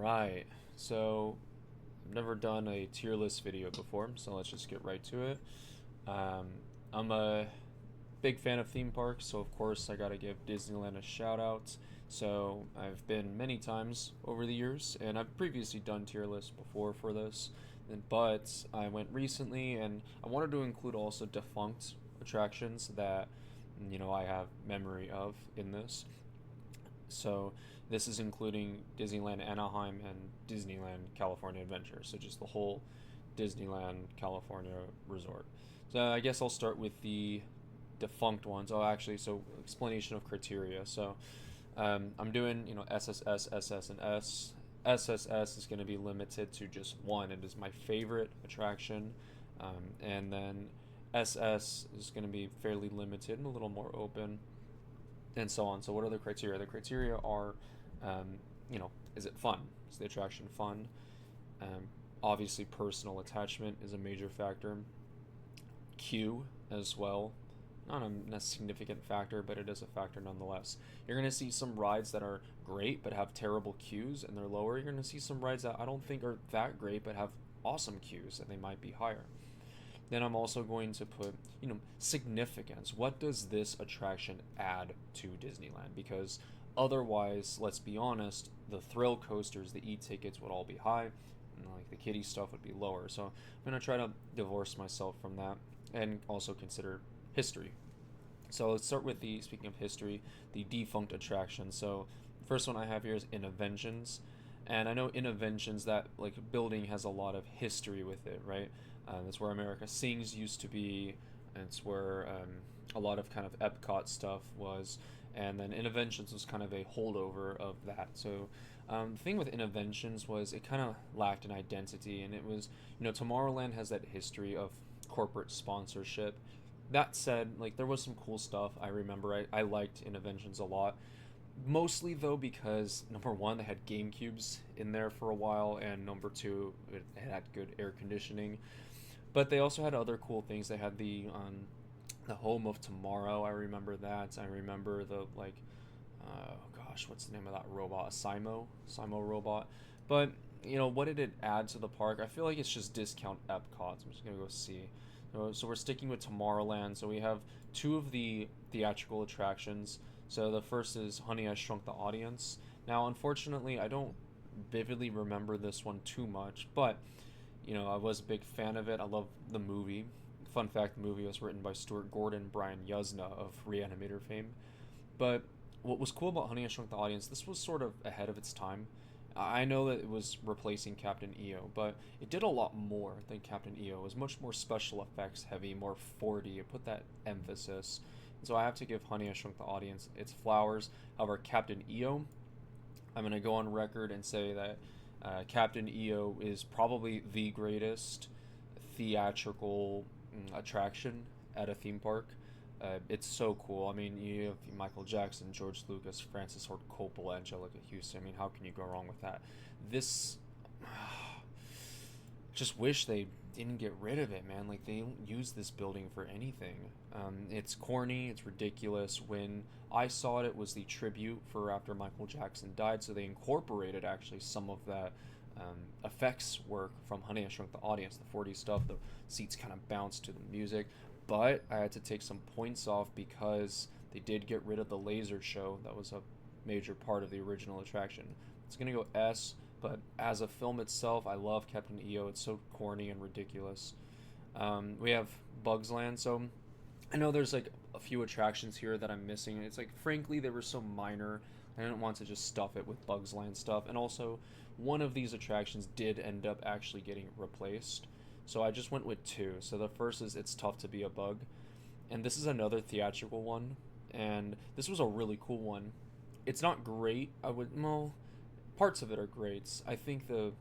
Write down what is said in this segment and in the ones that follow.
Right. So I've never done a tier list video before, so let's just get right to it. I'm a big fan of theme parks, so of course I gotta give Disneyland a shout out. So I've been many times over the years, and I've previously done tier lists before for this, but I went recently, and I wanted to include also defunct attractions that I have memory of in this. So this is including Disneyland Anaheim and Disneyland California Adventure. So just the whole Disneyland California resort. So I guess I'll start with the defunct ones. Oh, actually, so explanation of criteria. So I'm doing SSS, SS, and S. SSS is going to be limited to just one. It is my favorite attraction, and then SS is going to be fairly limited and a little more open and so on. So what are the criteria? The criteria are, is it fun? Is the attraction fun? Um, Obviously, personal attachment is a major factor. Queue as well. Not a significant factor, but it is a factor nonetheless. You're going to see some rides that are great but have terrible queues and they're lower. You're going to see some rides that I don't think are that great but have awesome queues and they might be higher. Then I'm also going to put, significance. What does this attraction add to Disneyland? Because otherwise, let's be honest, the thrill coasters, the e-tickets would all be high, and like the kiddie stuff would be lower. So I'm going to try to divorce myself from that and also consider history. So let's start with speaking of history, the defunct attraction. So the first one I have here is Innoventions. And I know Innoventions, that like building has a lot of history with it, right? That's where America Sings used to be. And it's where a lot of kind of Epcot stuff was. And then Innoventions was kind of a holdover of that. So the thing with Innoventions was it kind of lacked an identity. And it was, Tomorrowland has that history of corporate sponsorship. That said, like there was some cool stuff. I remember I liked Innoventions a lot. Mostly though because number one, they had Game Cubes in there for a while, and number two, it had good air conditioning. But they also had other cool things. They had the Home of Tomorrow. I remember that. I remember the like, oh gosh, what's the name of that robot? A Simo robot. But what did it add to the park? I feel like it's just discount Epcot. So I'm just gonna go see. So we're sticking with Tomorrowland. So we have two of the theatrical attractions. So the first is Honey, I Shrunk the Audience. Now, unfortunately, I don't vividly remember this one too much, but I was a big fan of it. I love the movie. Fun fact: the movie was written by Stuart Gordon, Brian Yuzna of Reanimator fame. But what was cool about Honey, I Shrunk the Audience, this was sort of ahead of its time. I know that it was replacing Captain EO, but it did a lot more than Captain EO. It was much more special effects heavy, more 4D. It put that emphasis. And so I have to give Honey, I Shrunk the Audience its flowers. However, Captain EO, I'm going to go on record and say that Captain EO is probably the greatest theatrical attraction at a theme park. It's so cool. I mean, you have Michael Jackson, George Lucas, Francis Ford Coppola, Angelica Houston. I mean, how can you go wrong with that? This, just wish they didn't get rid of it, man. Like they don't use this building for anything. It's corny. It's ridiculous. When I saw it, it was the tribute for after Michael Jackson died, so they incorporated actually some of that effects work from Honey, I Shrunk the Audience, the 40 stuff. The seats kind of bounce to the music, but I had to take some points off because they did get rid of the laser show. That was a major part of the original attraction. It's gonna go S, but as a film itself, I love Captain EO. It's so corny and ridiculous. We have Bugs Land, so I know there's like a few attractions here that I'm missing. It's like, frankly, they were so minor. I didn't want to just stuff it with Bugs Land stuff. And also, one of these attractions did end up actually getting replaced. So I just went with two. So the first is It's Tough to Be a Bug. And this is another theatrical one. And this was a really cool one. It's not great. Well, parts of it are great. I think the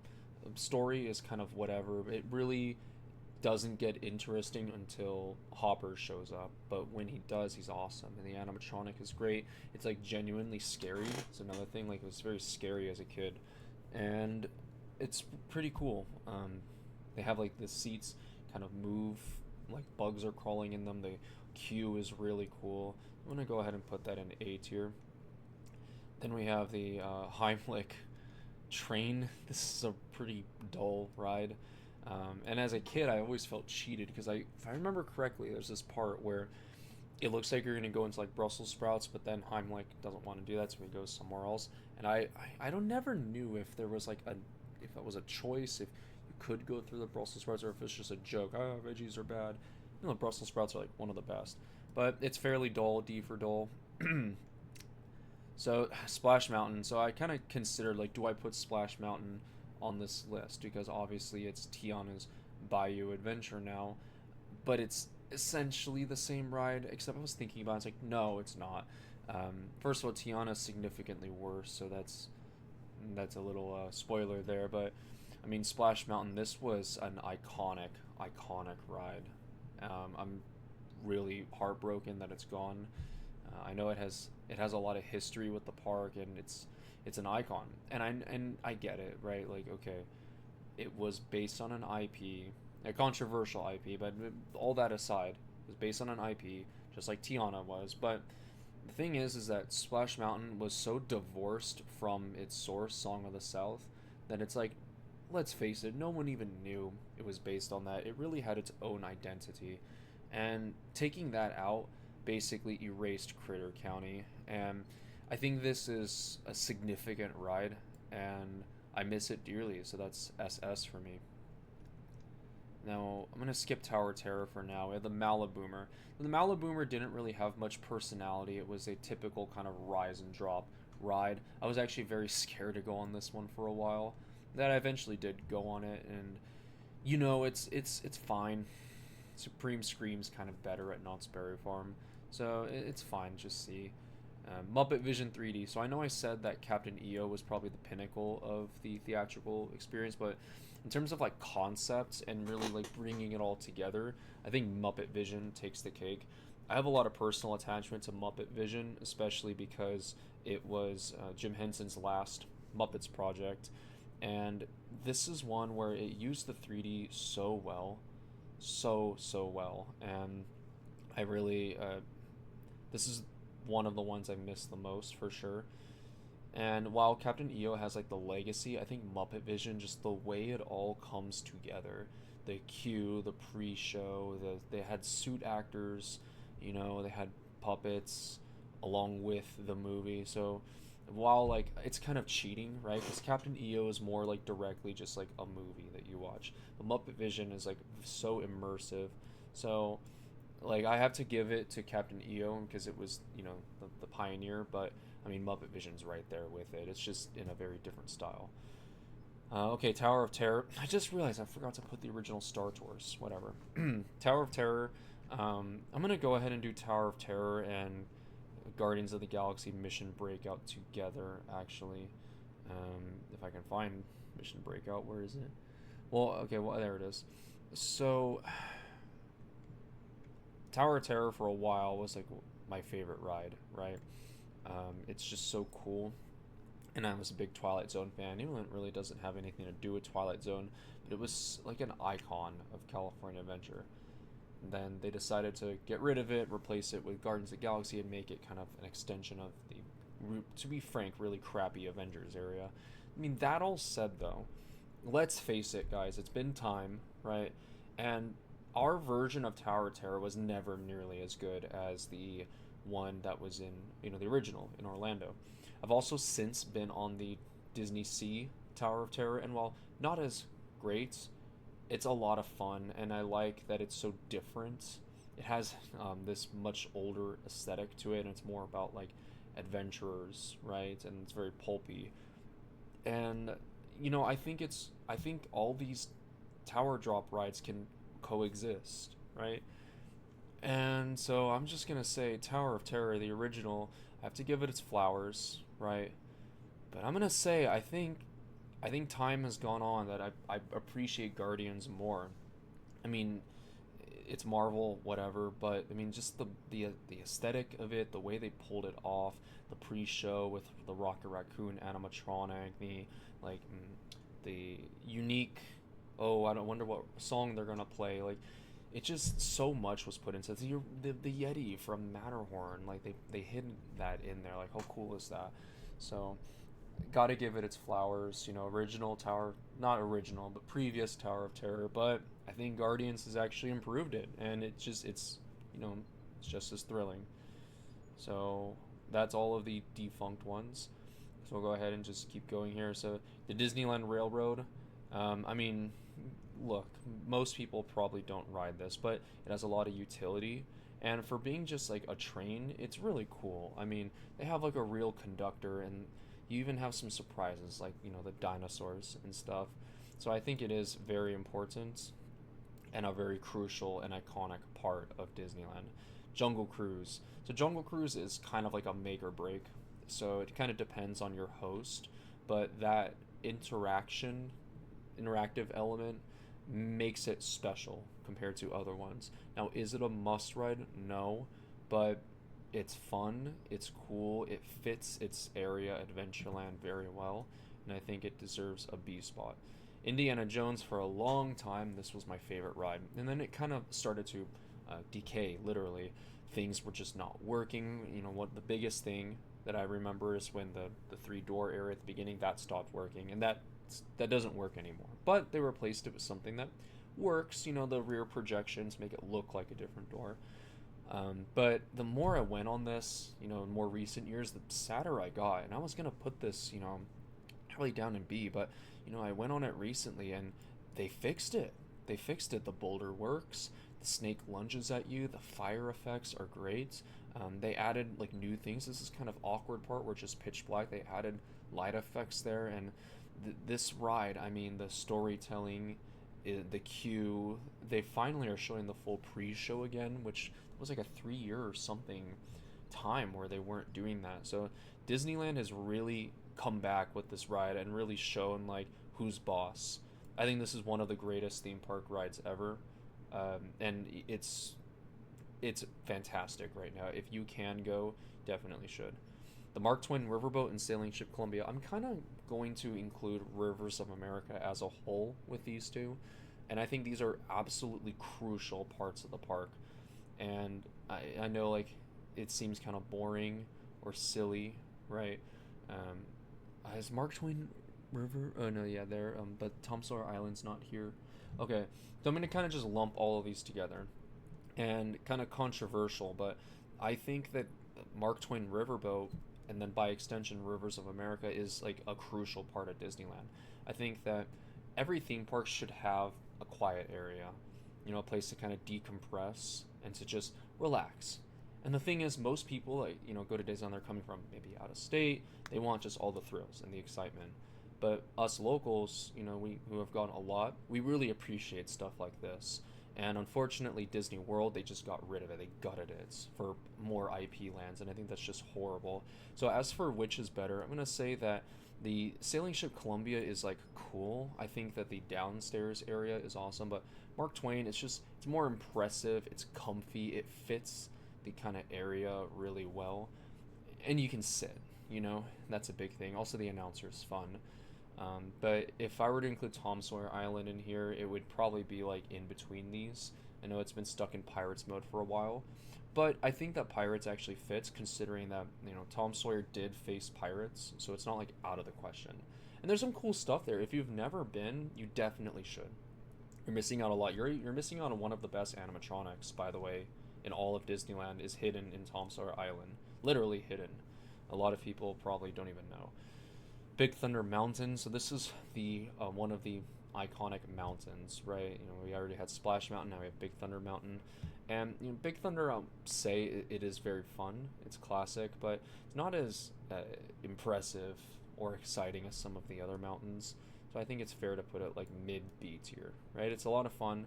story is kind of whatever. It really doesn't get interesting until Hopper shows up, but when he does, he's awesome, and the animatronic is great. It's like genuinely scary. It's another thing. Like it was very scary as a kid, and it's pretty cool. They have like the seats kind of move, like bugs are crawling in them. The queue is really cool. I'm gonna go ahead and put that in A tier. Then we have the Heimlich train. This is a pretty dull ride. And as a kid, I always felt cheated because if I remember correctly, there's this part where it looks like you're gonna go into like Brussels sprouts, but then Heimlich doesn't want to do that, so he goes somewhere else. And I don't never knew if there was like if it was a choice, if you could go through the Brussels sprouts, or if it's just a joke. Oh, veggies are bad. You know, Brussels sprouts are like one of the best, but it's fairly dull. D for dull. So Splash Mountain. So I kind of considered like, do I put Splash Mountain on this list because obviously it's Tiana's Bayou Adventure now, but it's essentially the same ride. Except I was thinking about it, it's like no, it's not. First of all, Tiana's significantly worse, so that's a little spoiler there. But I mean, Splash Mountain. This was an iconic ride. I'm really heartbroken that it's gone. I know it has a lot of history with the park, and it's an icon, and I get it, right? Like, okay, it was based on an IP, a controversial IP, but all that aside, it was based on an IP, just like Tiana was. But the thing is that Splash Mountain was so divorced from its source, Song of the South, that it's like, let's face it, no one even knew it was based on that. It really had its own identity, and taking that out basically erased Critter County. And I think this is a significant ride, and I miss it dearly. So that's SS for me. Now I'm gonna skip Tower of Terror for now. We have the Maliboomer. The Maliboomer didn't really have much personality. It was a typical kind of rise and drop ride. I was actually very scared to go on this one for a while. That I eventually did go on it, and it's fine. Supreme Scream's kind of better at Knott's Berry Farm, so it's fine. Just see. Muppet Vision 3D. So I know I said that Captain EO was probably the pinnacle of the theatrical experience, but in terms of like concepts and really like bringing it all together, I think Muppet Vision takes the cake. I have a lot of personal attachment to Muppet Vision, especially because it was Jim Henson's last Muppets project, and this is one where it used the 3D so well, so well, and I really this is one of the ones I miss the most for sure. And while Captain EO has like the legacy, I think Muppet Vision, just the way it all comes together, the queue, the pre-show, they had suit actors, they had puppets along with the movie. So while like it's kind of cheating, right? Because Captain EO is more like directly just like a movie that you watch, but Muppet Vision is like so immersive. So like I have to give it to Captain EO because it was the pioneer, but I mean Muppet Vision's right there with it. It's just in a very different style. Okay, Tower of Terror. I just realized I forgot to put the original Star Tours. Whatever. Tower of Terror. I'm gonna go ahead and do Tower of Terror and Guardians of the Galaxy Mission Breakout together. Actually, if I can find Mission Breakout, where is it? Well, okay, well there it is. So Tower of Terror for a while was like my favorite ride, right? It's just so cool, and I was a big Twilight Zone fan, even though it really doesn't have anything to do with Twilight Zone, but it was like an icon of California Adventure. And then they decided to get rid of it, replace it with Guardians of the Galaxy, and make it kind of an extension of the, to be frank, really crappy Avengers area. I mean, that all said though, let's face it, guys, it's been time, right? And our version of Tower of Terror was never nearly as good as the one that was in, the original in Orlando. I've also since been on the Disney Sea Tower of Terror, and while not as great, it's a lot of fun, and I like that it's so different. It has this much older aesthetic to it, and it's more about like adventurers, right? And it's very pulpy. And I think all these tower drop rides can coexist, right? And so I'm just gonna say Tower of Terror, the original, I have to give it its flowers, right? But I'm gonna say I think time has gone on that I appreciate Guardians more. I mean, it's Marvel, whatever, but I mean just the aesthetic of it, the way they pulled it off, the pre-show with the Rocket Raccoon animatronic, the unique. Oh, I don't wonder what song they're gonna play. Like, it just so much was put into it. The Yeti from Matterhorn. Like they hid that in there. Like, how cool is that? So Gotta give it its flowers. Original Tower, not original, but previous Tower of Terror. But I think Guardians has actually improved it, and you know, it's just as thrilling. So that's all of the defunct ones. So we'll go ahead and just keep going here. So the Disneyland Railroad. I mean, look, most people probably don't ride this, but it has a lot of utility. And for being just like a train, it's really cool. I mean, they have like a real conductor, and you even have some surprises, like, the dinosaurs and stuff. So I think it is very important and a very crucial and iconic part of Disneyland. Jungle Cruise. So Jungle Cruise is kind of like a make or break. So it kind of depends on your host, but that interactive element makes it special compared to other ones. Now, is it a must ride? No, but it's fun, it's cool, it fits its area, Adventureland, very well, and I think it deserves a B spot. Indiana Jones, for a long time, this was my favorite ride, and then it kind of started to decay, literally. Things were just not working. What the biggest thing that I remember is when the three-door area at the beginning, that stopped working, and that doesn't work anymore. But they replaced it with something that works. The rear projections make it look like a different door. But the more I went on this, in more recent years, the sadder I got. And I was gonna put this, probably down in B, but I went on it recently and they fixed it. They fixed it. The boulder works. The snake lunges at you. The fire effects are great. They added like new things. This is kind of awkward part where it's just pitch black. They added light effects there, and this ride, I mean, the storytelling, the queue. They finally are showing the full pre-show again, which was like a 3 year or something time where they weren't doing that. So Disneyland has really come back with this ride and really shown like who's boss. I think this is one of the greatest theme park rides ever, and it's fantastic right now. If you can go, definitely should. The Mark Twain Riverboat and Sailing Ship Columbia. I'm kind of going to include Rivers of America as a whole with these two, and I think these are absolutely crucial parts of the park. And I know like it seems kind of boring or silly, right? Is Mark Twain River? Oh no, yeah, there. But Tom Sawyer Island's not here. Okay, so I'm gonna kind of just lump all of these together, and kind of controversial, but I think that Mark Twain Riverboat, and then by extension Rivers of America, is like a crucial part of Disneyland. I think that every theme park should have a quiet area, a place to kind of decompress and to just relax. And the thing is, most people, like, go to Disneyland, they're coming from maybe out of state. They want just all the thrills and the excitement. But us locals, we who have gone a lot, we really appreciate stuff like this. And unfortunately, Disney World, they just got rid of it. They gutted it for more IP lands, and I think that's just horrible. So as for which is better, I'm gonna say that the Sailing Ship Columbia is like cool. I think that the downstairs area is awesome, but Mark Twain, it's more impressive. It's comfy. It fits the kind of area really well, and you can sit. That's a big thing. Also, the announcer is fun. But if I were to include Tom Sawyer Island in here, it would probably be like in between these. I know it's been stuck in Pirates mode for a while, but I think that Pirates actually fits considering that, Tom Sawyer did face pirates, so it's not like out of the question. And there's some cool stuff there. If you've never been, you definitely should. You're missing out a lot. You're missing out on one of the best animatronics, by the way, in all of Disneyland is hidden in Tom Sawyer Island. Literally hidden. A lot of people probably don't even know. Big Thunder Mountain. So this is the one of the iconic mountains, right? We already had Splash Mountain. Now we have Big Thunder Mountain, and Big Thunder. I'll say it is very fun. It's classic, but it's not as impressive or exciting as some of the other mountains. So I think it's fair to put it like mid B tier, right? It's a lot of fun.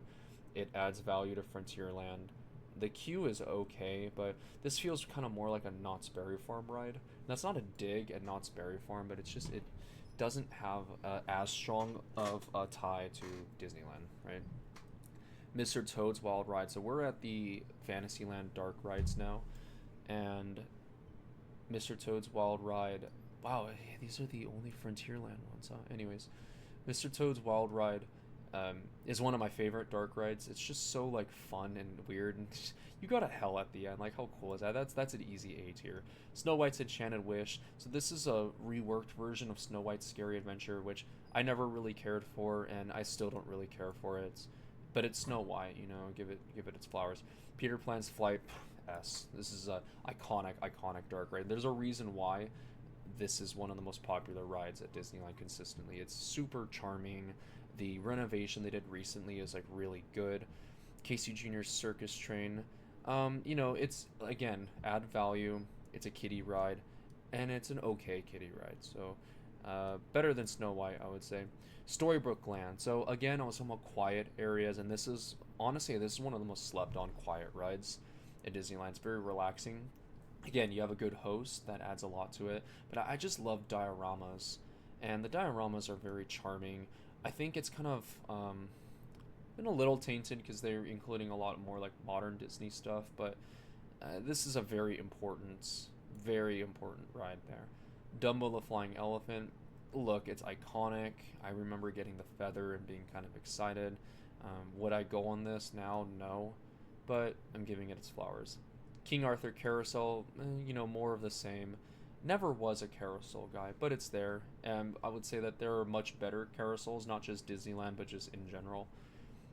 It adds value to Frontierland. The queue is okay, but this feels kind of more like a Knott's Berry Farm ride. And that's not a dig at Knott's Berry Farm, but it doesn't have as strong of a tie to Disneyland, right? Mr. Toad's Wild Ride. So we're at the Fantasyland Dark Rides now, and Mr. Toad's Wild Ride. Wow, these are the only Frontierland ones, huh? Anyways, Mr. Toad's Wild Ride. is one of my favorite dark rides. It's just so like fun and weird, and you go to hell at the end. Like how cool is that? That's an easy A tier. Snow White's Enchanted Wish. So this is a reworked version of Snow White's Scary Adventure, which I never really cared for, and I still don't really care for it. But it's Snow White, you know. Give it its flowers. Peter Pan's Flight, S. This is a iconic dark ride. There's a reason why this is one of the most popular rides at Disneyland consistently. It's super charming. The renovation they did recently is like really good. Casey Jr.'s Circus Train. You know, it's again add value. It's a kiddie ride, and it's an okay kiddie ride. So, better than Snow White, I would say. Storybook Land. So again, I was talking about quiet areas, and this is honestly this is one of the most slept on quiet rides at Disneyland. It's very relaxing. Again, you have a good host that adds a lot to it, but I just love dioramas, and the dioramas are very charming. I think it's kind of been a little tainted because they're including a lot more like modern Disney stuff, but this is a very important ride there. Dumbo the Flying Elephant. Look, it's iconic. I remember getting the feather and being kind of excited. Would I go on this now? No, but I'm giving it its flowers. King Arthur Carousel, you know, more of the same. Never was a carousel guy, but it's there. And I would say that there are much better carousels, not just Disneyland, but just in general.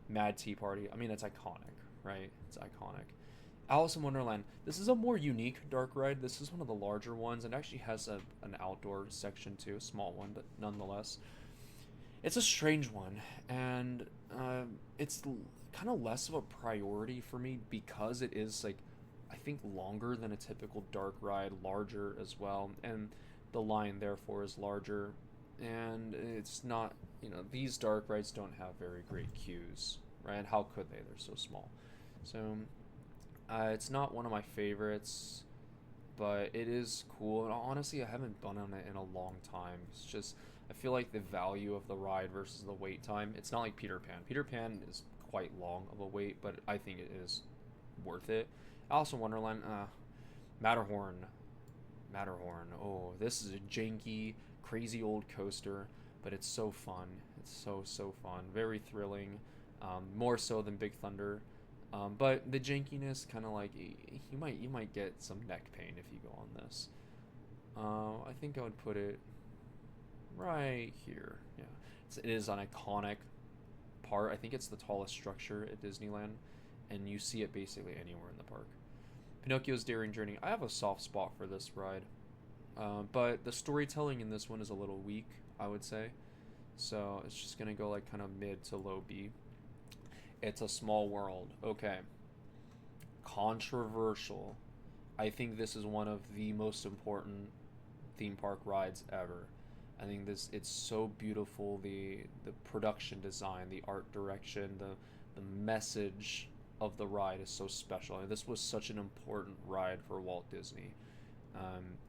Mad Tea Party, I mean, it's iconic, right? It's iconic. Alice in Wonderland, this is a more unique dark ride. This is one of the larger ones, and actually has an outdoor section too, a small one, but nonetheless. It's a strange one, and it's kind of less of a priority for me because it is like I think longer than a typical dark ride, larger as well, and the line therefore is larger. And it's not, you know, these dark rides don't have very great queues, right? How could they? They're so small. So it's not one of my favorites, but it is cool. And honestly, I haven't been on it in a long time. It's just I feel like the value of the ride versus the wait time. It's not like Peter Pan. Peter Pan is quite long of a wait, but I think it is worth it. Alice in Wonderland, Matterhorn. Matterhorn. Oh, this is a janky, crazy old coaster, but it's so fun. It's so fun. Very thrilling. More so than Big Thunder. But the jankiness kind of like you might get some neck pain if you go on this. I think I would put it right here. Yeah, it is an iconic part. I think it's the tallest structure at Disneyland, and you see it basically anywhere in the park. Pinocchio's Daring Journey. I have a soft spot for this ride, but the storytelling in this one is a little weak, I would say. So it's just gonna go like kind of mid to low B. It's a Small World. Okay. Controversial. I think this is one of the most important theme park rides ever. I think it's so beautiful. The production design, the art direction, the message of the ride is so special. And this was such an important ride for Walt Disney,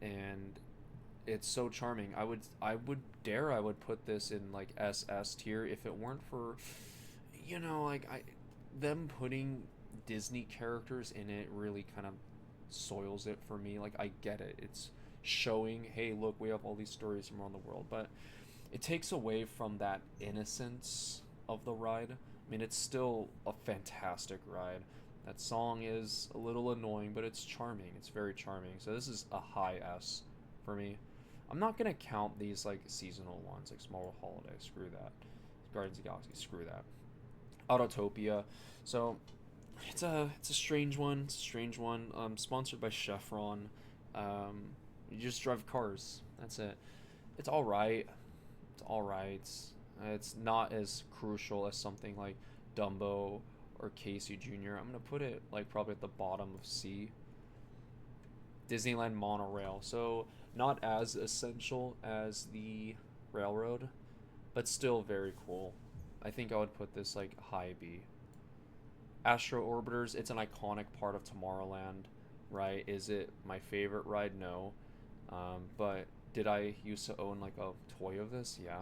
and it's so charming. I would put this in like SS tier if it weren't for, you know, like them putting Disney characters in it really kind of soils it for me. Like I get it. It's showing, hey, look, we have all these stories from around the world, but it takes away from that innocence of the ride. I mean, it's still a fantastic ride. That song is a little annoying, but it's charming. It's very charming. So this is a high S for me. I'm not gonna count these like seasonal ones, like Small World Holiday. Screw that. Guardians of the Galaxy. Screw that. Autotopia. So it's a strange one. It's a strange one. Sponsored by Chevron. You just drive cars. That's it. It's all right. It's all right. It's not as crucial as something like Dumbo or Casey Jr. I'm gonna put it like probably at the bottom of C. Disneyland monorail. So not as essential as the railroad, but still very cool. I think I would put this like high B. Astro Orbiters, it's an iconic part of Tomorrowland, right? Is it my favorite ride? No. But did I used to own like a toy of this? Yeah.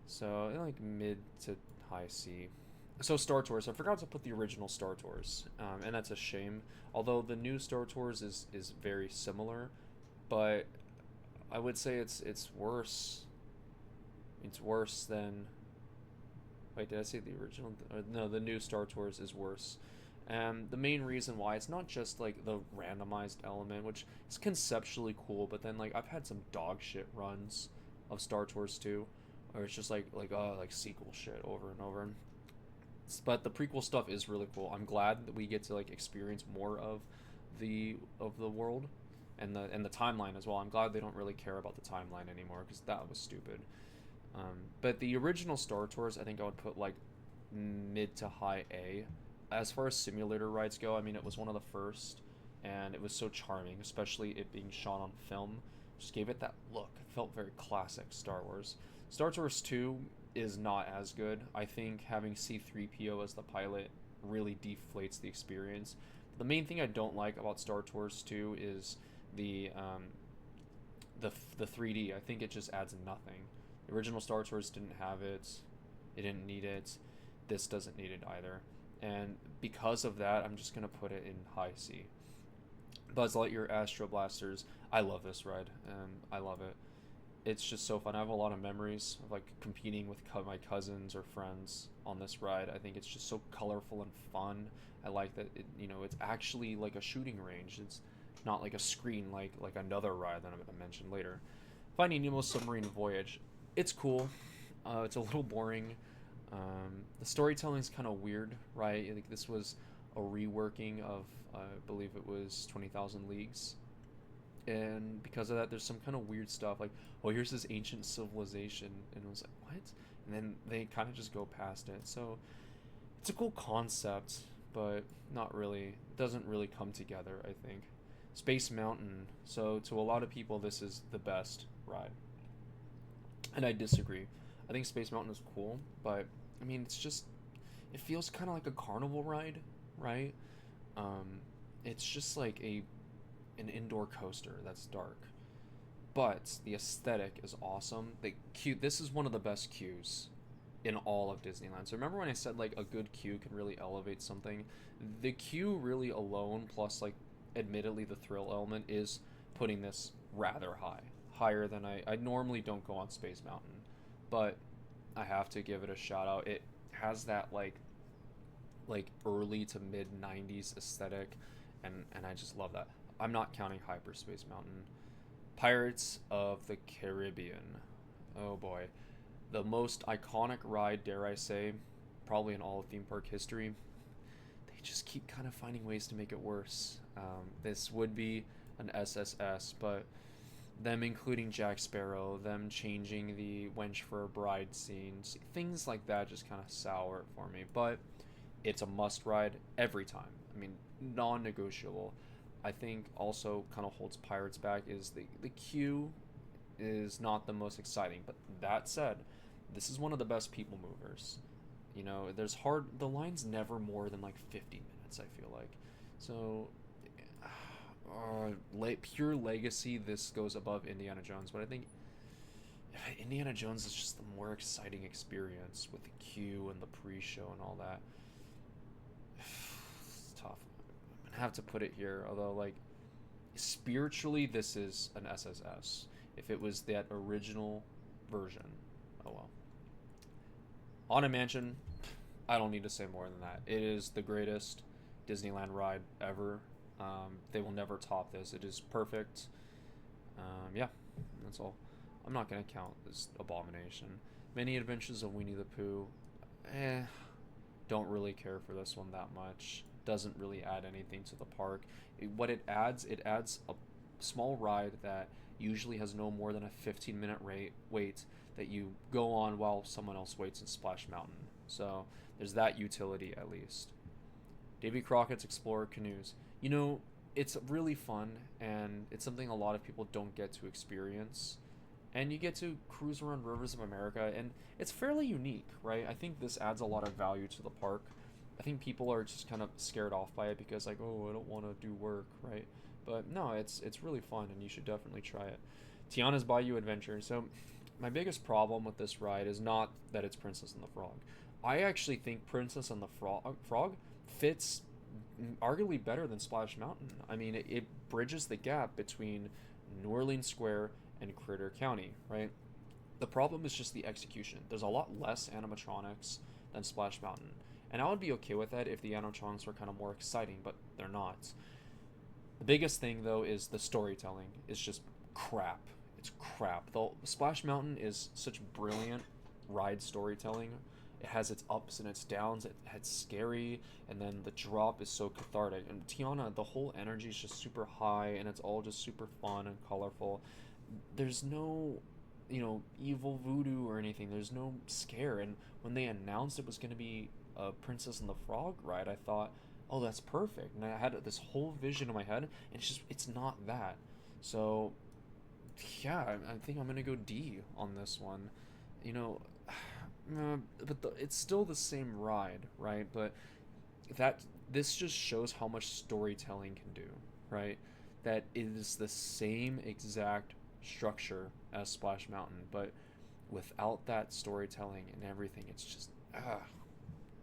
So like mid to high C. So Star Tours, I forgot to put the original Star Tours, and that's a shame. Although the new Star Tours is very similar, but I would say it's worse. It's worse than Wait, did I say the original? Or, no, the new Star Tours is worse. The main reason why it's not just like the randomized element, which is conceptually cool, but then like I've had some dog shit runs of Star Tours 2, or it's just like sequel shit over and over. But the prequel stuff is really cool. I'm glad that we get to like experience more of the world and the timeline as well. I'm glad they don't really care about the timeline anymore because that was stupid. But the original Star Tours, I think I would put like mid to high A. As far as simulator rides go, I mean, it was one of the first, and it was so charming, especially it being shot on film. Just gave it that look. It felt very classic Star Wars. Star Tours 2 is not as good. I think having C3PO as the pilot really deflates the experience. The main thing I don't like about Star Tours 2 is the the 3D. I think it just adds nothing. The original Star Tours didn't have it. It didn't need it. This doesn't need it either. And because of that, I'm just gonna put it in high C. Buzz Lightyear Astro Blasters. I love this ride, and I love it. It's just so fun. I have a lot of memories of like competing with my cousins or friends on this ride. I think it's just so colorful and fun. I like that it's actually like a shooting range. It's not like a screen like another ride that I'm going to mention later. Finding Nemo's Submarine Voyage. It's cool. It's a little boring. The storytelling is kind of weird, right? Like this was a reworking of I believe it was 20,000 Leagues, and because of that, there's some kind of weird stuff like, oh, here's this ancient civilization, and it was like, what? And then they kind of just go past it. So it's a cool concept, but not really. It doesn't really come together, I think. Space Mountain. So to a lot of people, this is the best ride, and I disagree. I think Space Mountain is cool, but I mean, it feels kind of like a carnival ride, right? It's just like an indoor coaster that's dark, but the aesthetic is awesome. The queue, this is one of the best queues in all of Disneyland. So remember when I said like a good queue can really elevate something? The queue really alone, plus like admittedly the thrill element, is putting this rather high, higher than I normally don't go on Space Mountain, but I have to give it a shout out. It has that like early to mid 90s aesthetic, and I just love that. I'm not counting Hyperspace Mountain. Pirates of the Caribbean. Oh boy. The most iconic ride, dare I say, probably in all of theme park history. They just keep kind of finding ways to make it worse. This would be an SSS, but them including Jack Sparrow, them changing the Wench for a Bride scenes, things like that just kind of sour it for me. But it's a must ride every time. I mean, non-negotiable. I think also kind of holds Pirates back is the queue is not the most exciting. But that said, this is one of the best people movers. The line's never more than like 50 minutes, I feel like. So pure legacy, this goes above Indiana Jones, but I think Indiana Jones is just the more exciting experience with the queue and the pre-show and all that. It's tough. I'm gonna have to put it here, although like spiritually this is an SSS. If it was that original version, oh well. Haunted Mansion, I don't need to say more than that. It is the greatest Disneyland ride ever. They will never top this. It is perfect. Yeah, that's all. I'm not gonna count this Abomination. Many Adventures of Winnie the Pooh. Don't really care for this one that much. Doesn't really add anything to the park. What it adds a small ride that usually has no more than a 15-minute wait that you go on while someone else waits in Splash Mountain. So there's that utility at least. Davy Crockett's Explorer Canoes. It's really fun, and it's something a lot of people don't get to experience. And you get to cruise around rivers of America, and it's fairly unique, right? I think this adds a lot of value to the park. I think people are just kind of scared off by it because, like, oh, I don't want to do work, right? But no, it's really fun, and you should definitely try it. Tiana's Bayou Adventure. So my biggest problem with this ride is not that it's Princess and the Frog. I actually think Princess and the Frog fits arguably better than Splash Mountain. I mean, it bridges the gap between New Orleans Square and Critter County, right? The problem is just the execution. There's a lot less animatronics. than Splash Mountain. And I would be okay with that if the animatronics were kind of more exciting, but they're not. The biggest thing though is the storytelling. It's just crap. It's crap. The Splash Mountain is such brilliant ride storytelling. It has its ups and its downs. It's scary, and then the drop is so cathartic. And Tiana, the whole energy is just super high, and it's all just super fun and colorful. There's no, evil voodoo or anything. There's no scare. And when they announced it was going to be a Princess and the Frog ride, I thought, oh, that's perfect. And I had this whole vision in my head, and it's not that. So, yeah, I think I'm gonna go D on this one. You know, it's still the same ride, right? But that this just shows how much storytelling can do, right? That it is the same exact structure as Splash Mountain, but without that storytelling and everything, it's just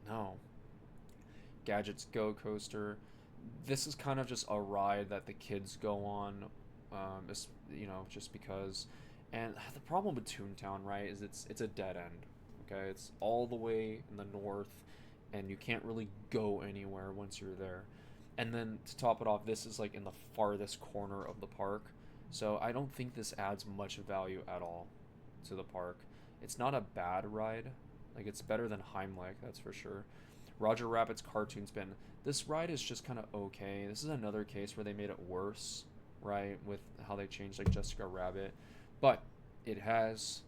no. Gadgets Go Coaster. This is kind of just a ride that the kids go on, just because. And the problem with Toontown, right, is it's a dead end. Okay, it's all the way in the north, and you can't really go anywhere once you're there. And then to top it off, this is like in the farthest corner of the park, so I don't think this adds much value at all to the park. It's not a bad ride, like it's better than Heimlich, that's for sure. Roger Rabbit's Cartoon Spin. This ride is just kind of okay. This is another case where they made it worse, right, with how they changed like Jessica Rabbit. But it has,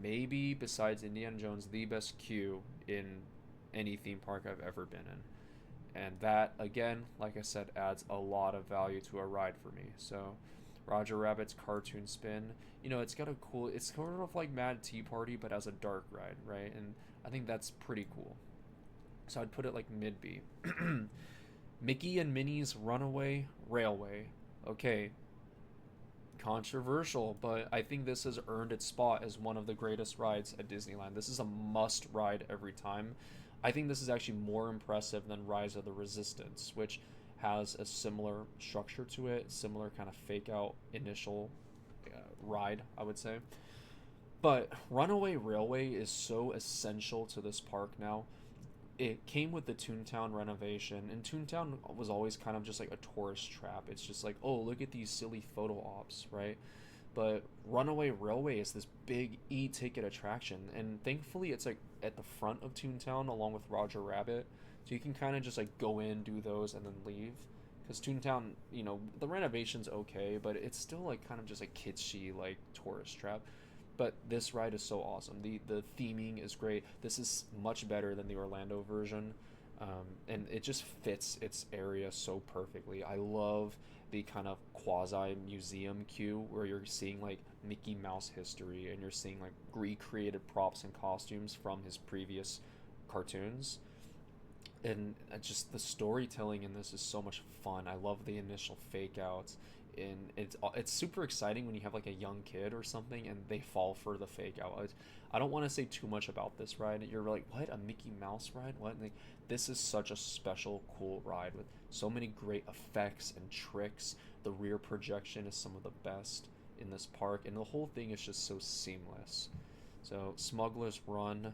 maybe besides Indiana Jones, the best queue in any theme park I've ever been in. And that, again, like I said, adds a lot of value to a ride for me. So Roger Rabbit's Cartoon Spin, it's got it's sort of like Mad Tea Party, but as a dark ride, right? And I think that's pretty cool. So I'd put it like mid B. Mickey and Minnie's Runaway Railway. Okay, controversial, but I think this has earned its spot as one of the greatest rides at Disneyland. This is a must ride every time. I think this is actually more impressive than Rise of the Resistance, which has a similar structure to it, similar kind of fake out initial ride, I would say. But Runaway Railway is so essential to this park now. It came with the Toontown renovation, and Toontown was always kind of just like a tourist trap. It's just like, oh, look at these silly photo ops, right? But Runaway Railway is this big e-ticket attraction, and thankfully it's like at the front of Toontown along with Roger Rabbit, so you can kind of just like go in, do those, and then leave. Because Toontown, the renovation's okay, but it's still like kind of just a kitschy like tourist trap. But this ride is so awesome. The theming is great. This is much better than the Orlando version, and it just fits its area so perfectly. I love the kind of quasi museum queue where you're seeing like Mickey Mouse history, and you're seeing like recreated props and costumes from his previous cartoons. And just the storytelling in this is so much fun. I love the initial fake outs, and it's super exciting when you have like a young kid or something and they fall for the fake out. I don't want to say too much about this ride. You're like, what, a Mickey Mouse ride? What? Like, this is such a special, cool ride with so many great effects and tricks. The rear projection is some of the best in this park, and the whole thing is just so seamless. So Smuggler's Run,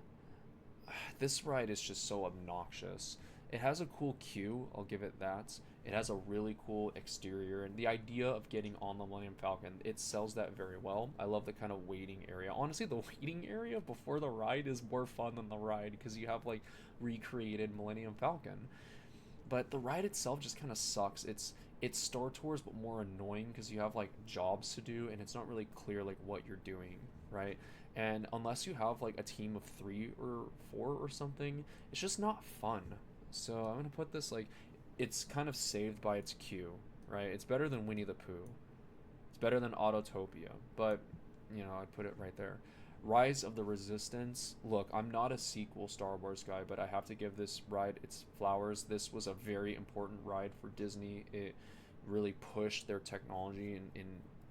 this ride is just so obnoxious. It has a cool queue, I'll give it that. It has a really cool exterior, and the idea of getting on the Millennium Falcon, it sells that very well. I love the kind of waiting area. Honestly, the waiting area before the ride is more fun than the ride, because you have like recreated Millennium Falcon. But the ride itself just kind of sucks. It's Star Tours, but more annoying, because you have like jobs to do, and it's not really clear like what you're doing, right? And unless you have like a team of 3 or 4 or something, it's just not fun. So I'm gonna put this like, it's kind of saved by its queue, right? It's better than Winnie the Pooh. It's better than Autotopia, but I'd put it right there. Rise of the Resistance. Look, I'm not a sequel Star Wars guy, but I have to give this ride its flowers. This was a very important ride for Disney. It really pushed their technology in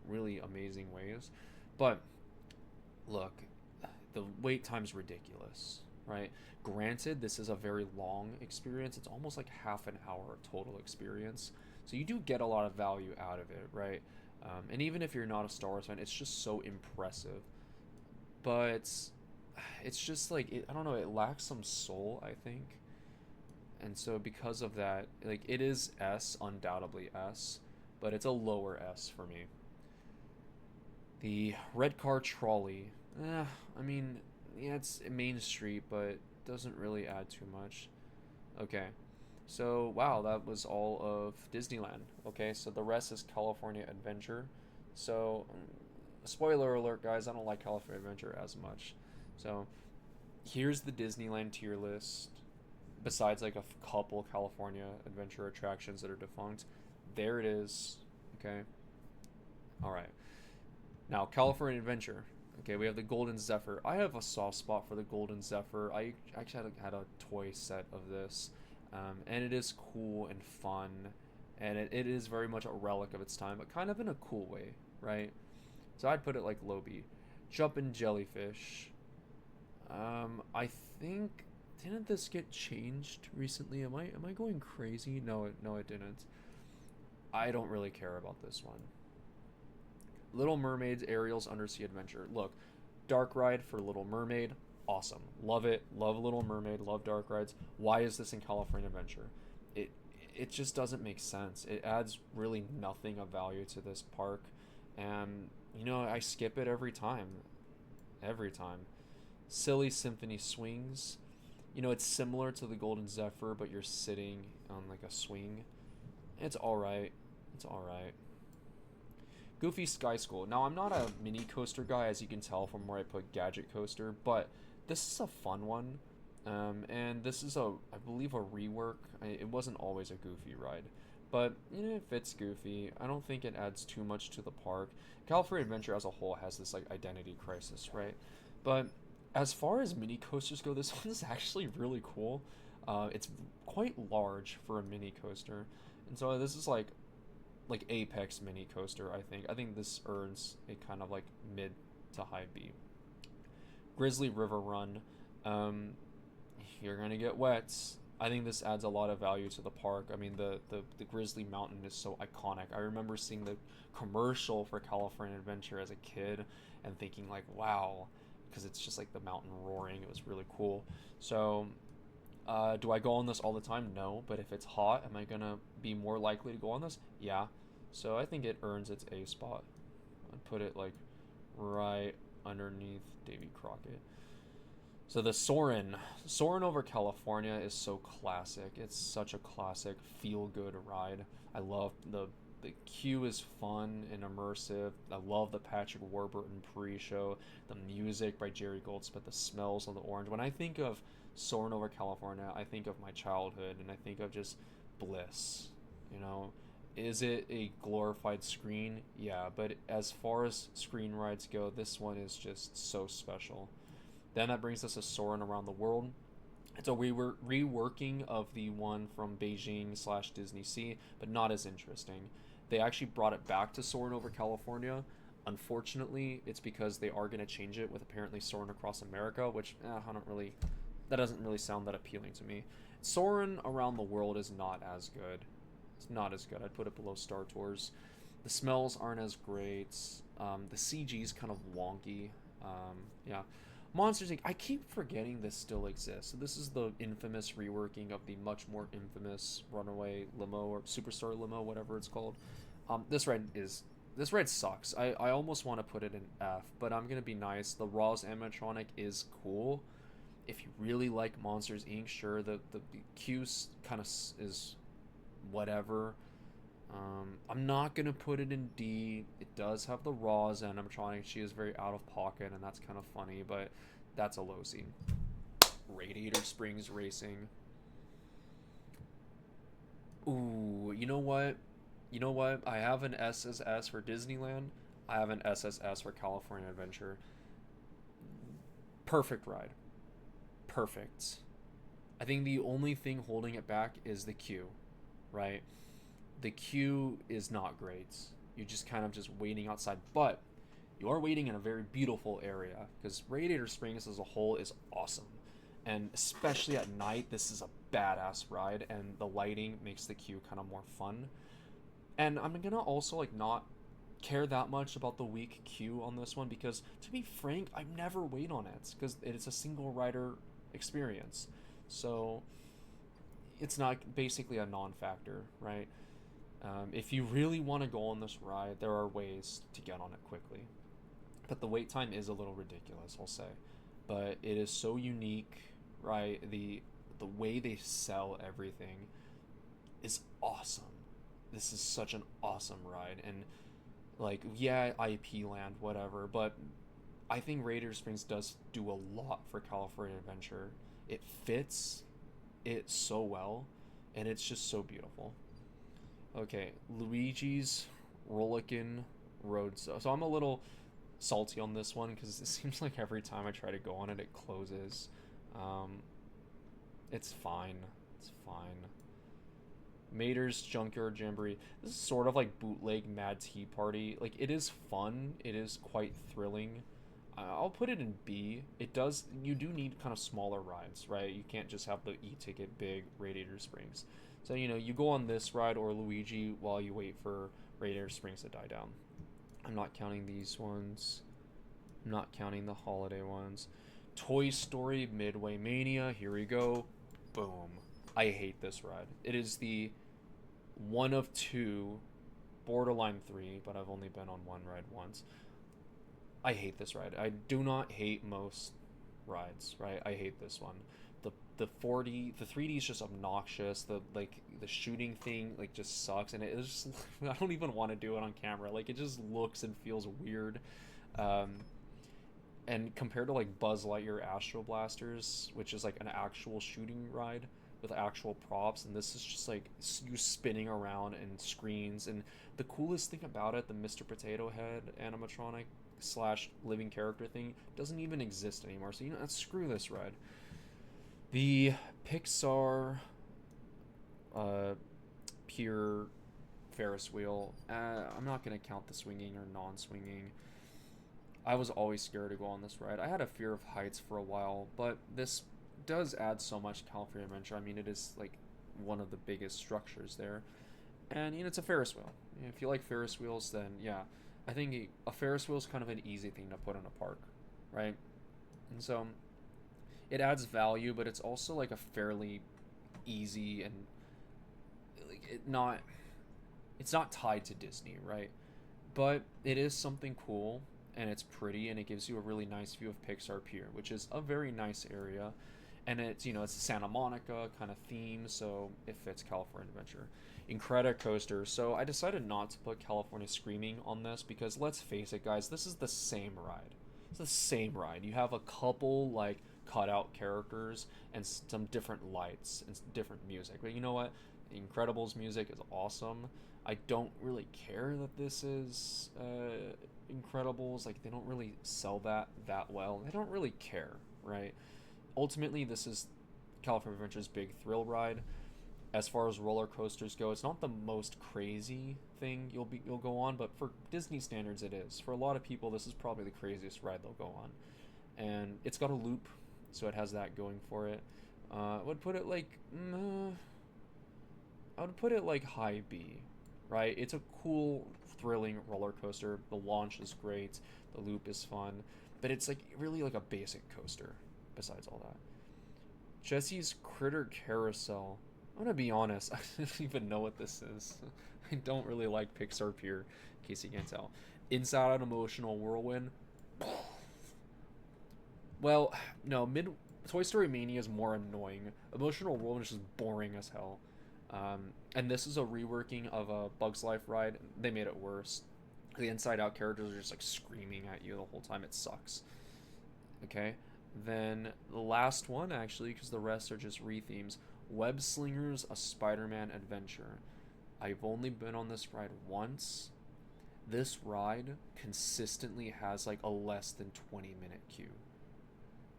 really amazing ways. But look, the wait time's ridiculous, right? Granted, this is a very long experience. It's almost like half an hour total experience. So you do get a lot of value out of it, right? And even if you're not a Star Wars fan, it's just so impressive. But it's just like I don't know, it lacks some soul, I think. And so because of that, like it is S, undoubtedly S, but it's a lower S for me. The red car trolley. I mean, yeah, it's Main Street, but doesn't really add too much. Okay. So, wow, that was all of Disneyland. Okay, so the rest is California Adventure. So, spoiler alert, guys, I don't like California Adventure as much. So, here's the Disneyland tier list. Besides, like, a couple California Adventure attractions that are defunct. There it is. Okay. Alright. Now, California Adventure. Okay, we have the Golden Zephyr. I have a soft spot for the Golden Zephyr. I actually had a toy set of this. And it is cool and fun. And it is very much a relic of its time, but kind of in a cool way, right? So I'd put it like low B. Jumpin' Jellyfish. I think didn't this get changed recently? Am I going crazy? No, it didn't. I don't really care about this one. Little Mermaid's Ariel's Undersea Adventure. Look, dark ride for Little Mermaid, awesome. Love it. Love Little Mermaid. Love dark rides. Why is this in California Adventure? It it just doesn't make sense. It adds really nothing of value to this park, and I skip it every time. Every time. Silly Symphony Swings. It's similar to the Golden Zephyr, but you're sitting on like a swing. It's all right. It's all right. Goofy Sky School. Now, I'm not a mini coaster guy, as you can tell from where I put Gadget Coaster, but this is a fun one. And this is I believe, a rework. It wasn't always a Goofy ride, but it fits Goofy. I don't think it adds too much to the park. California Adventure as a whole has this like identity crisis, right? But as far as mini coasters go, this one is actually really cool. It's quite large for a mini coaster, and so this is like Apex mini coaster. I think this earns a kind of like mid to high B. Grizzly River Run. You're gonna get wet. I think this adds a lot of value to the park. I mean, the Grizzly Mountain is so iconic. I remember seeing the commercial for California Adventure as a kid and thinking like, wow, because it's just like the mountain roaring. It was really cool. So, do I go on this all the time? No, but if it's hot, am I gonna be more likely to go on this? Yeah. So I think it earns its A spot. I'd put it like right underneath Davy Crockett. So the Soarin' over California is so classic. It's such a classic feel-good ride. I love the queue is fun and immersive. I love the Patrick Warburton pre-show, the music by Jerry Goldsmith, the smells of the orange. When I think of Soarin' over California, I think of my childhood, and I think of just bliss. Is it a glorified screen? Yeah, but as far as screen rides go, this one is just so special. Then that brings us to Soarin' Around the World. It's a reworking of the one from Beijing/Disney Sea, but not as interesting. They actually brought it back to Soarin' over California. Unfortunately, it's because they are going to change it with apparently Soarin' Across America, which that doesn't really sound that appealing to me. Soarin' Around the World is not as good. It's not as good. I'd put it below Star Tours. The smells aren't as great. The CG is kind of wonky. Yeah. Monsters Inc. I keep forgetting this still exists. So this is the infamous reworking of the much more infamous Runaway Limo or Superstar Limo, whatever it's called. This ride sucks. I almost want to put it in F, but I'm gonna be nice. The Roz animatronic is cool. If you really like Monsters Inc., sure. The queue kind of is whatever. I'm not gonna put it in D. It does have the Roz animatronic. She is very out of pocket, and that's kind of funny, but that's a low C. Radiator Springs Racing. Ooh, you know what? I have an SSS for Disneyland. I have an SSS for California Adventure. Perfect ride. Perfect. I think the only thing holding it back is the queue, right? The queue is not great. You're just kind of just waiting outside, but you are waiting in a very beautiful area because Radiator Springs as a whole is awesome. And especially at night, this is a badass ride, and the lighting makes the queue kind of more fun. And I'm gonna also like not care that much about the weak queue on this one because, to be frank, I never wait on it because it's a single rider experience. So it's not basically a non-factor, right? If you really want to go on this ride, there are ways to get on it quickly, but the wait time is a little ridiculous, I'll say. But it is so unique, right? The way they sell everything is awesome. This is such an awesome ride, and like, yeah, IP land, whatever, but I think Radiator Springs does do a lot for California Adventure. It fits it so well, and it's just so beautiful. Okay, Luigi's Rollickin' Road. So I'm a little salty on this one because it seems like every time I try to go on it, it closes. Um, it's fine. It's fine. Mater's Junkyard Jamboree. This is sort of like bootleg Mad Tea Party. Like, it is fun. It is quite thrilling. I'll put it in B. It does. You do need kind of smaller rides, right? You can't just have the e-ticket big Radiator Springs. So, you go on this ride or Luigi while you wait for Radiator Springs to die down. I'm not counting these ones. I'm not counting the holiday ones. Toy Story Midway Mania. Here we go. Boom. I hate this ride. It is the one of two, borderline three, but I've only been on one ride once. I hate this ride. I do not hate most rides, right? I hate this one. The 3D is just obnoxious. The shooting thing like just sucks, and it is just I don't even want to do it on camera. Like, it just looks and feels weird. Um, and compared to like Buzz Lightyear Astro Blasters, which is like an actual shooting ride with actual props, and this is just like you spinning around and screens. And the coolest thing about it, the Mr. Potato Head animatronic slash living character thing, doesn't even exist anymore. So screw this ride. The Pixar Pier Ferris wheel. I'm not gonna count the swinging or non-swinging. I was always scared to go on this ride. I had a fear of heights for a while, but this does add so much to California Adventure. I mean, it is like one of the biggest structures there, and it's a Ferris wheel. If you like Ferris wheels, then yeah, I think a Ferris wheel is kind of an easy thing to put in a park, right? And so it adds value, but it's also like a fairly easy and like it's not tied to Disney, right? But it is something cool, and it's pretty, and it gives you a really nice view of Pixar Pier, which is a very nice area. And it's it's a Santa Monica kind of theme, so it fits California Adventure. Incredicoaster. So I decided not to put California Screaming on this because, let's face it, guys, this is the same ride. It's the same ride. You have a couple like cutout characters and some different lights and different music. But you know what? Incredibles music is awesome. I don't really care that this is Incredibles. Like, they don't really sell that well. They don't really care, right? Ultimately, this is California Adventure's big thrill ride. As far as roller coasters go, it's not the most crazy thing you'll go on, but for Disney standards, it is. For a lot of people, this is probably the craziest ride they'll go on, and it's got a loop, so it has that going for it. I would put it like high B, right? It's a cool, thrilling roller coaster. The launch is great, the loop is fun, but it's like really like a basic coaster. Besides all that, Jesse's Critter Carousel. I'm gonna be honest, I don't even know what this is. I don't really like Pixar Pier, in case you can't tell. Inside Out Emotional Whirlwind. Well, no, Toy Story Mania is more annoying. Emotional Whirlwind is just boring as hell. And this is a reworking of a Bug's Life ride. They made it worse. The Inside Out characters are just like screaming at you the whole time. It sucks. Okay. Then the last one, actually, because the rest are just rethemes. Web Slingers, A Spider-Man Adventure. I've only been on this ride once. This ride consistently has like a less than 20-minute queue,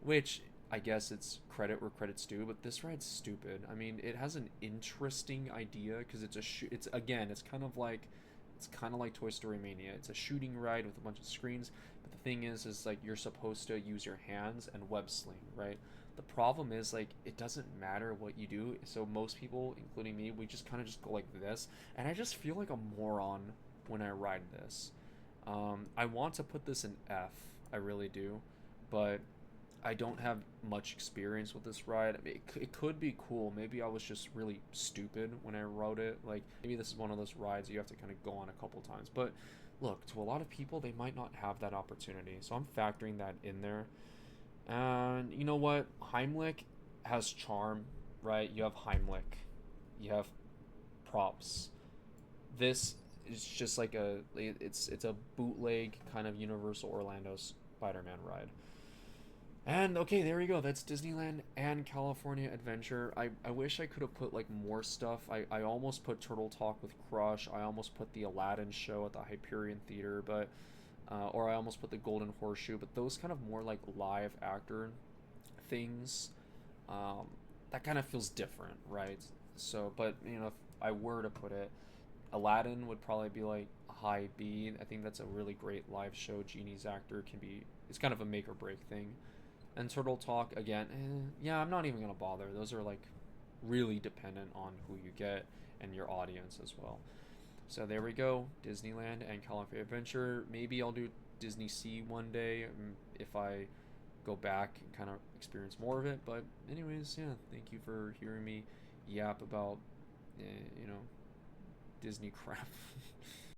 which I guess it's credit where credit's due, but this ride's stupid. I mean, it has an interesting idea because it's kind of like Toy Story Mania. It's a shooting ride with a bunch of screens, but the thing is like you're supposed to use your hands and web sling, right? The problem is like it doesn't matter what you do. So most people, including me, we just kind of just go like this, and I just feel like a moron when I ride this. I want to put this in F, I really do, but I don't have much experience with this ride. I mean, it could be cool. Maybe I was just really stupid when I wrote it. Like, maybe this is one of those rides you have to kind of go on a couple times. But look, to a lot of people, they might not have that opportunity. So I'm factoring that in there. And you know what? Heimlich has charm, right? You have Heimlich, you have props. This is just like it's a bootleg kind of Universal Orlando Spider-Man ride. And okay, there we go. That's Disneyland and California Adventure. I wish I could have put like more stuff. I almost put Turtle Talk with Crush. I almost put the Aladdin show at the Hyperion Theater, but or I almost put the Golden Horseshoe. But those kind of more like live actor things, um, that kind of feels different, right? So, but you know, if I were to put it, Aladdin would probably be like a high B. I think that's a really great live show. Genie's actor can be. It's kind of a make or break thing. And Turtle Talk again, yeah, I'm not even gonna bother. Those are like really dependent on who you get and your audience as well. So there we go, Disneyland and California Adventure. Maybe I'll do Disney Sea one day, if I go back and kind of experience more of it. But anyways, yeah, thank you for hearing me yap about, you know, Disney crap.